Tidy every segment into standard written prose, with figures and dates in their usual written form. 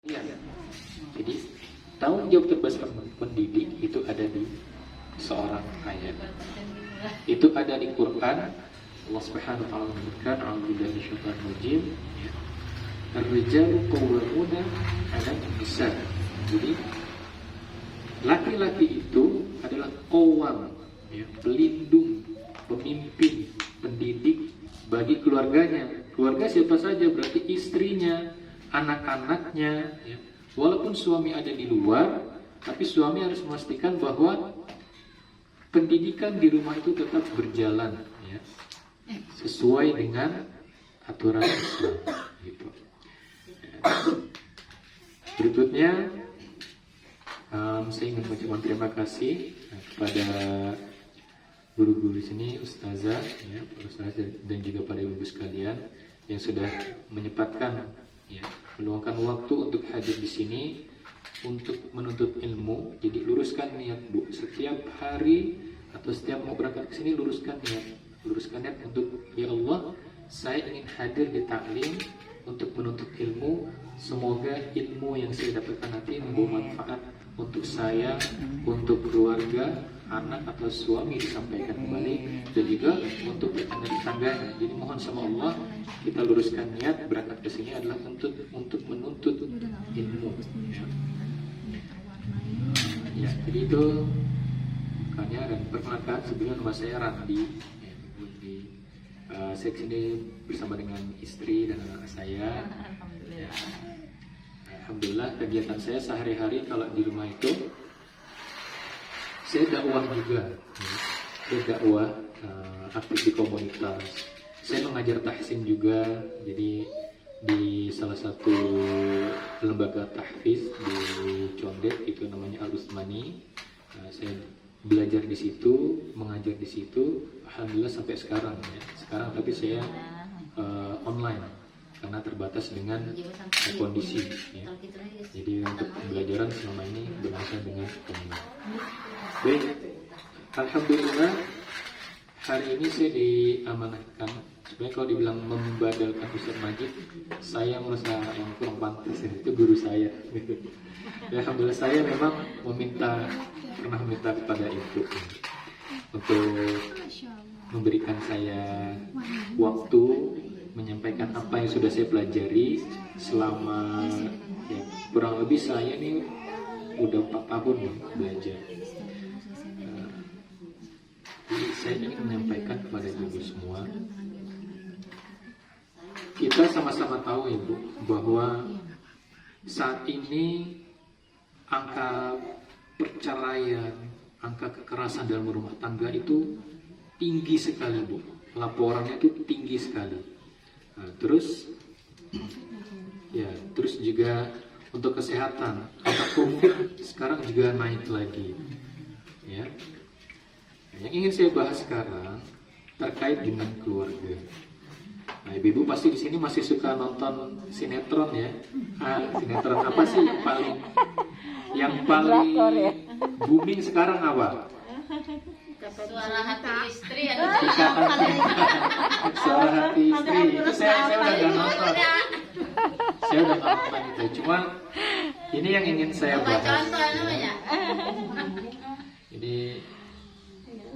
Iya. Jadi tanggung jawab terbesar pendidik itu ada di seorang ayah. Itu ada di Quran. Allah Subhanahu wa taala menyebutkan a'udzubillahi minasyaitonir rajim. Ar-rijalu qawwamuna 'ala an-nisa. Jadi laki-laki itu adalah qawwam, ya, pelindung, pemimpin, pendidik bagi keluarganya. Keluarga siapa saja, berarti istrinya, anak-anaknya, ya. Walaupun suami ada di luar, tapi suami harus memastikan bahwa pendidikan di rumah itu tetap berjalan, ya, sesuai dengan aturan Islam, gitu. Ya. Berikutnya, saya ingin mengucapkan terima kasih kepada guru-guru di sini, ustazah, ya, ustazah dan juga pada ibu sekalian yang sudah menyempatkan, ya, meluangkan waktu untuk hadir di sini untuk menuntut ilmu. Jadi luruskan niat, Bu, setiap hari atau setiap mau berangkat ke sini luruskan niat untuk, ya Allah, saya ingin hadir di taklim untuk menuntut ilmu. Semoga ilmu yang saya dapatkan nanti membawa manfaat untuk saya, untuk keluarga, anak atau suami disampaikan kembali, dan juga untuk tetangga-tetangganya. Jadi mohon sama Allah kita luruskan niat berangkat ke sini adalah untuk menuntut ilmu. Ya, jadi itu makanya, dan perkenalkan sebelumnya nama saya Randi. Saya sini bersama dengan istri dan anak saya. Ya. Alhamdulillah kegiatan saya sehari-hari kalau di rumah itu saya dakwah juga, ya. Saya dakwah, aktif di komunitas. Saya mengajar tahsin juga, jadi di salah satu lembaga tahfiz di Condet itu namanya Al-Usmani. Saya belajar di situ, mengajar di situ. Alhamdulillah sampai sekarang, ya. Sekarang tapi saya online karena terbatas dengan kondisi, ya. Jadi untuk pembelajaran selama ini berlangsung dengan online. Baik, alhamdulillah hari ini saya diamanahkan. Sebenarnya kalau dibilang membadalkan Ustaz Majid, saya merasa yang kurang pantas, itu guru saya. Ya, alhamdulillah saya memang pernah meminta kepada Ibu untuk memberikan saya waktu menyampaikan apa yang sudah saya pelajari selama, ya, kurang lebih saya ini udah 4 tahun belajar. Jadi saya ingin menyampaikan kepada ibu semua, kita sama-sama tahu, Ibu, bahwa saat ini angka perceraian, angka kekerasan dalam rumah tangga itu tinggi sekali, Bu. Laporannya itu tinggi sekali. Nah, terus juga untuk kesehatan, angka COVID sekarang juga naik lagi, ya. Yang ingin saya bahas sekarang terkait dengan keluarga. Nah, ibu-ibu pasti di sini masih suka nonton sinetron, ya. Sinetron apa sih yang paling booming sekarang apa? Suara hati istri atau Suara hati istri. Itu saya udah gak nonton. Saya udah gak nonton itu. Cuma ini yang ingin saya bahas. contoh namanya. Jadi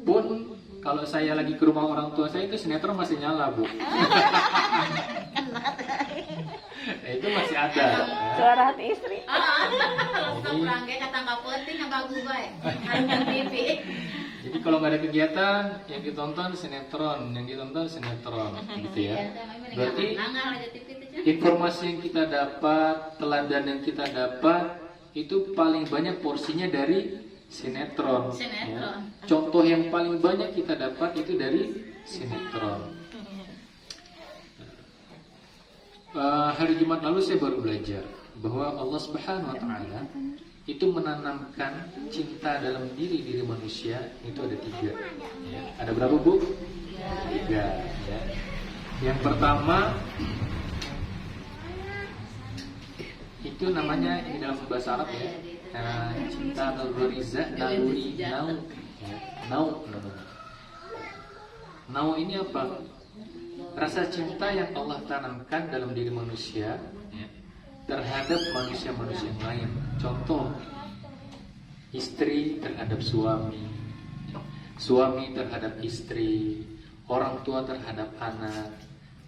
pun kalau saya lagi ke rumah orang tua saya itu sinetron masih nyala, Bu. Nah, itu masih ada. Suara hati istri. Kalau perangkai kata nggak penting yang bagus baik. TV. Jadi kalau nggak ada kegiatan, yang ditonton sinetron, gitu ya. Berarti informasi yang kita dapat, teladan yang kita dapat itu paling banyak porsinya dari sinetron. Ya. Contoh yang paling banyak kita dapat itu dari sinetron. Hari Jumat lalu saya baru belajar bahwa Allah Subhanahu wa taala itu menanamkan cinta dalam diri manusia itu ada 3, ya. Ada berapa, Bu? 3, ya. Yang pertama itu namanya, ini dalam bahasa Arab, ya, cinta naluri nau ini apa? Rasa cinta yang Allah tanamkan dalam diri manusia, ya, terhadap manusia-manusia yang lain. Contoh, istri terhadap suami, suami terhadap istri, orang tua terhadap anak,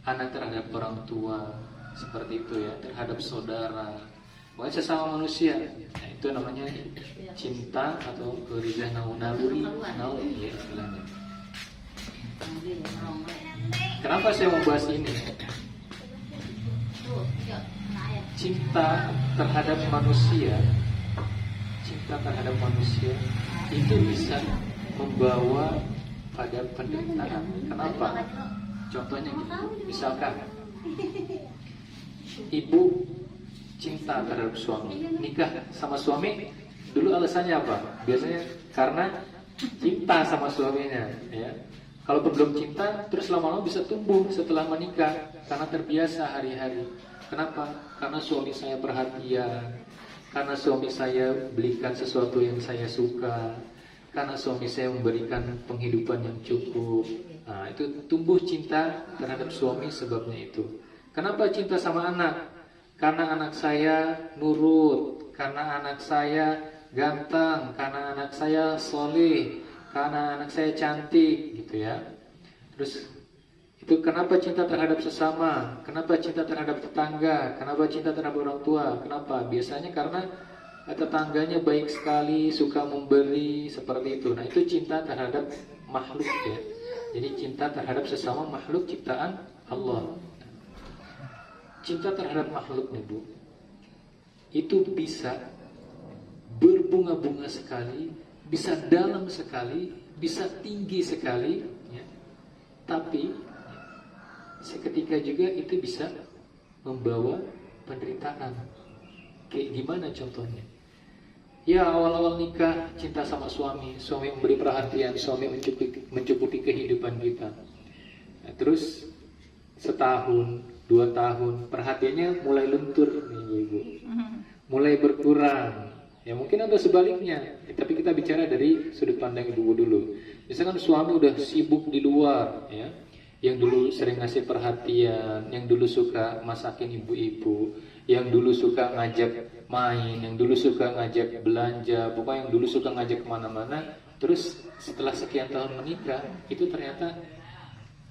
anak terhadap orang tua, seperti itu ya, terhadap saudara, pokoknya sesama manusia. Nah, itu namanya cinta atau rizah naluri ya istilahnya. Kenapa saya membahas ini? Cinta terhadap manusia, cinta terhadap manusia itu bisa membawa pada penderitaan. Kenapa? Contohnya gitu, misalkan ibu cinta terhadap suami, nikah sama suami, dulu alasannya apa? Biasanya karena cinta sama suaminya, ya. Kalau belum cinta, terus lama-lama bisa tumbuh setelah menikah karena terbiasa hari-hari. Kenapa? Karena suami saya perhatian, karena suami saya belikan sesuatu yang saya suka, karena suami saya memberikan penghidupan yang cukup. Nah, itu tumbuh cinta terhadap suami sebabnya itu. Kenapa cinta sama anak? Karena anak saya nurut, karena anak saya ganteng, karena anak saya soleh, karena anak saya cantik, gitu ya. Terus itu kenapa cinta terhadap sesama? Kenapa cinta terhadap tetangga? Kenapa cinta terhadap orang tua? Kenapa? Biasanya karena tetangganya baik sekali, suka memberi, seperti itu. Nah, itu cinta terhadap makhluk ya. Jadi cinta terhadap sesama makhluk ciptaan Allah. Cinta terhadap makhluk nih Bu, itu bisa berbunga-bunga sekali, bisa dalam sekali, bisa tinggi sekali, ya. Tapi seketika juga itu bisa membawa penderitaan. Kayak gimana contohnya? Ya, awal-awal nikah cinta sama suami, suami memberi perhatian, suami mencukupi kehidupan kita. Nah, terus setahun, 2 tahun, perhatiannya mulai luntur nih Ibu, mulai berkurang. Ya mungkin atau sebaliknya, tapi kita bicara dari sudut pandang Ibu dulu. Misalkan suami udah sibuk di luar, ya, yang dulu sering ngasih perhatian, yang dulu suka masakin ibu-ibu, yang dulu suka ngajak main, yang dulu suka ngajak belanja, pokoknya yang dulu suka ngajak kemana-mana. Terus setelah sekian tahun menikah, itu ternyata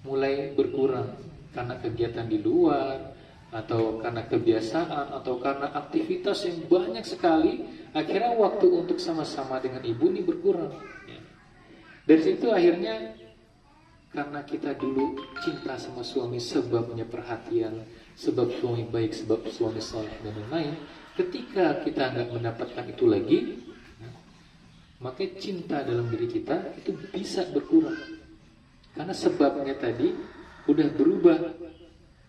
mulai berkurang karena kegiatan di luar, atau karena kebiasaan, atau karena aktivitas yang banyak sekali. Akhirnya waktu untuk sama-sama dengan ibu ini berkurang, ya. Dari situ akhirnya karena kita dulu cinta sama suami, sebabnya perhatian, sebab suami baik, sebab suami saleh dan lain-lain. Ketika kita nggak mendapatkan itu lagi, maka cinta dalam diri kita itu bisa berkurang. Karena sebabnya tadi udah berubah.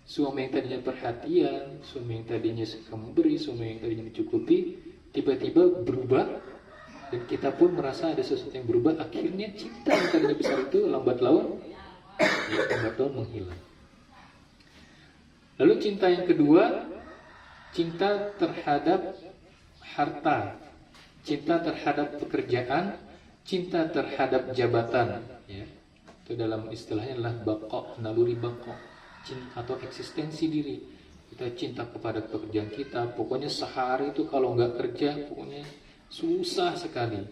Suami yang tadinya perhatian, suami yang tadinya suka memberi, suami yang tadinya dicukupi, tiba-tiba berubah. Dan kita pun merasa ada sesuatu yang berubah. Akhirnya cinta yang tadinya besar itu lambat laun menghilang. Lalu cinta yang kedua, cinta terhadap harta, cinta terhadap pekerjaan, cinta terhadap jabatan, ya. Itu dalam istilahnya adalah baqo, naluri baqo, cinta atau eksistensi diri. Kita cinta kepada pekerjaan kita, pokoknya sehari itu kalau nggak kerja, pokoknya susah sekali.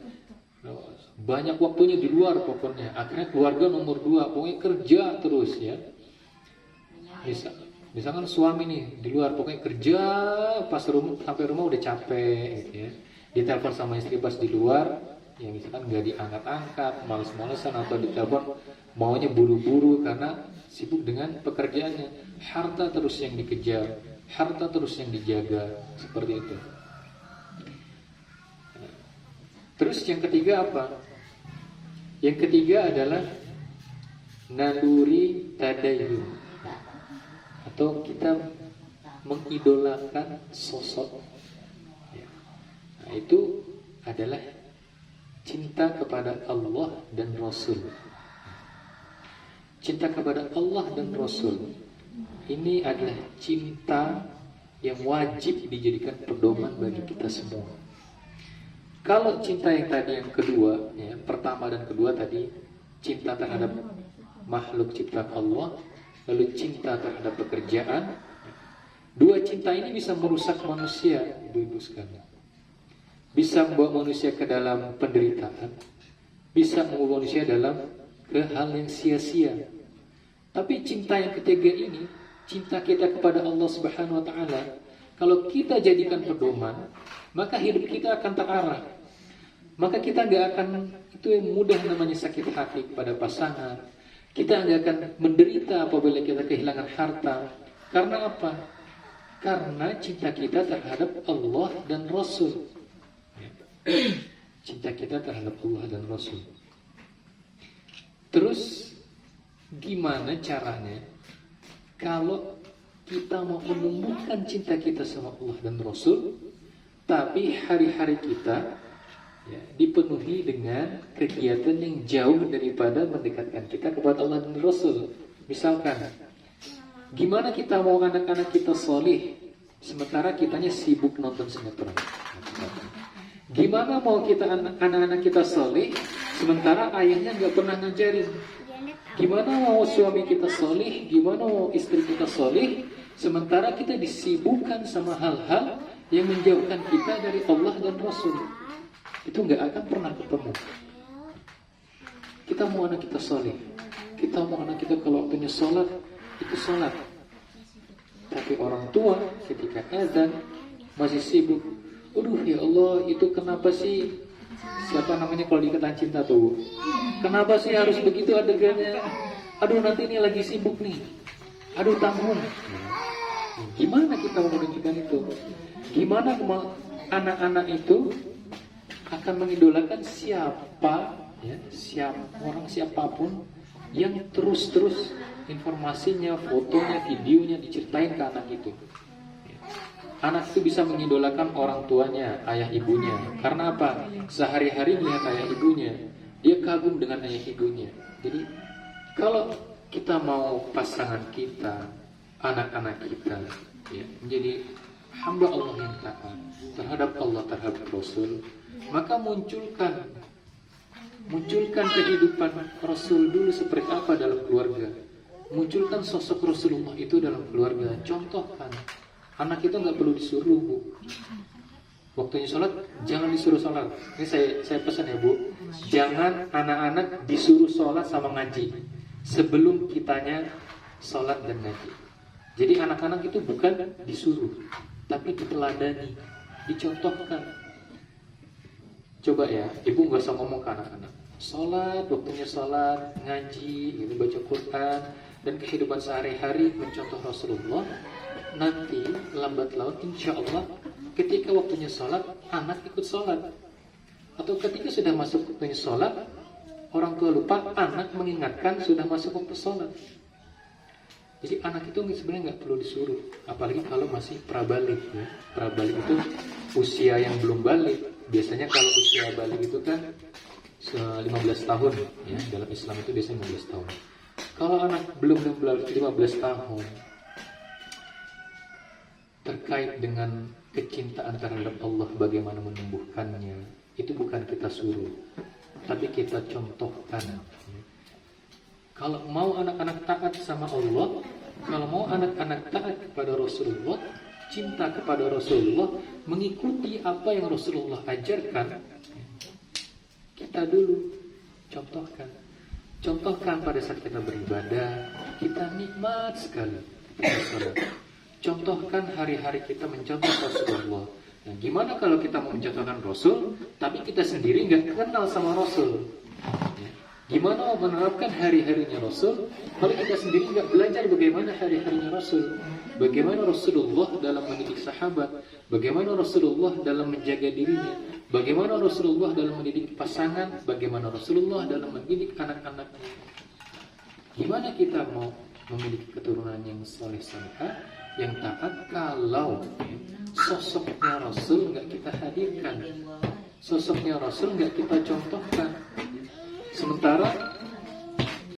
Banyak waktunya di luar pokoknya. Akhirnya keluarga nomor 2, pokoknya kerja terus ya. Misalkan suami nih di luar, pokoknya kerja, pas sampai rumah udah capek gitu ya. Ditelepon sama istri pas di luar, ya misalkan nggak diangkat-angkat, males-malesan, atau ditelepon maunya buru-buru karena sibuk dengan pekerjaannya. Harta terus yang dikejar, harta terus yang dijaga, seperti itu. Terus yang ketiga apa? Yang ketiga adalah naluri tadayyun, atau kita mengidolakan sosok. Nah, itu adalah cinta kepada Allah dan Rasul. Cinta kepada Allah dan Rasul ini adalah cinta yang wajib dijadikan pedoman bagi kita semua. Kalau cinta yang tadi yang kedua, ya, pertama dan kedua tadi, cinta terhadap makhluk ciptaan Allah, lalu cinta terhadap pekerjaan, Dua cinta ini bisa merusak manusia, ibu-ibu sekalian. Bisa membawa manusia ke dalam penderitaan, bisa membawa manusia dalam ke hal yang sia-sia. Tapi cinta yang ketiga ini, cinta kita kepada Allah Subhanahu wa taala, kalau kita jadikan pedoman, maka hidup kita akan terarah. Maka kita nggak akan, itu yang mudah namanya sakit hati kepada pasangan. Kita nggak akan menderita apabila kita kehilangan harta. Karena apa? Karena cinta kita terhadap Allah dan Rasul. Cinta kita terhadap Allah dan Rasul. Terus gimana caranya kalau kita mau menumbuhkan cinta kita sama Allah dan Rasul, tapi hari-hari kita dipenuhi dengan kegiatan yang jauh daripada mendekatkan kita kepada Allah dan Rasul. Misalkan, gimana kita mau anak-anak kita solih sementara kitanya sibuk nonton sinetron? Gimana mau kita anak-anak kita solih sementara ayahnya nggak pernah ngajarin? Gimana mau suami kita solih, gimana mau istri kita solih sementara kita disibukkan sama hal-hal yang menjauhkan kita dari Allah dan Rasul? Itu nggak akan pernah ketemu. Kita mau anak kita soleh, kita mau anak kita kalau waktunya sholat itu sholat. Tapi orang tua ketika azan masih sibuk. Aduh ya Allah, itu kenapa sih, siapa namanya kalau dikatakan cinta tuh, kenapa sih harus begitu adegannya? Aduh nanti ini lagi sibuk nih, aduh tanggung. Gimana kita mau menunjukkan itu? Gimana anak-anak itu akan mengidolakan siapa, orang siapapun yang terus-terus informasinya, fotonya, videonya diceritain ke anak itu. Anak itu bisa mengidolakan orang tuanya, ayah ibunya. Karena apa? Sehari-hari melihat ayah ibunya, dia kagum dengan ayah ibunya. Jadi kalau kita mau pasangan kita, anak-anak kita menjadi hamba Allah yang taat terhadap Allah, terhadap Rasul, maka munculkan kehidupan Rasul dulu seperti apa dalam keluarga. Munculkan sosok Rasulullah itu dalam keluarga. Contohkan, anak itu nggak perlu disuruh, Bu. Waktunya sholat, jangan disuruh sholat. Ini saya pesan ya, Bu. Jangan anak-anak disuruh sholat sama ngaji sebelum kitanya sholat dan ngaji. Jadi anak-anak itu bukan disuruh, tapi diteladani, dicontohkan. Coba ya, ibu nggak usah ngomong ke anak-anak. Sholat, waktunya sholat, ngaji, ini baca Quran, dan kehidupan sehari-hari mencontoh Rasulullah. Nanti lambat laun insya Allah ketika waktunya sholat, anak ikut sholat. Atau ketika sudah masuk waktunya sholat, orang tua lupa, anak mengingatkan sudah masuk waktu sholat. Jadi anak itu sebenarnya nggak perlu disuruh, apalagi kalau masih prabalik. Prabalik itu usia yang belum balik. Biasanya kalau usia balik itu kan 15 tahun, dalam Islam itu biasanya 15 tahun. Kalau anak belum 15 tahun, terkait dengan kecintaan terhadap Allah, bagaimana menumbuhkannya, itu bukan kita suruh, tapi kita contohkan. Kalau mau anak-anak taat sama Allah, kalau mau anak-anak taat kepada Rasulullah, cinta kepada Rasulullah, mengikuti apa yang Rasulullah ajarkan, kita dulu contohkan. Contohkan pada saat kita beribadah, kita nikmat sekali kita sholat. Contohkan hari-hari kita mencontoh Rasulullah. Nah, gimana kalau kita mau mencontohkan Rasul, tapi kita sendiri nggak kenal sama Rasul? Gimana mau menerapkan hari-harinya Rasul, kalau kita sendiri nggak belajar bagaimana hari-harinya Rasul? Bagaimana Rasulullah dalam mendidik sahabat? Bagaimana Rasulullah dalam menjaga dirinya? Bagaimana Rasulullah dalam mendidik pasangan? Bagaimana Rasulullah dalam mendidik anak-anaknya? Gimana kita mau memiliki keturunan yang soleh-solehah, yang taat, kalau sosoknya Rasul nggak kita hadirkan, sosoknya Rasul nggak kita contohkan? Sementara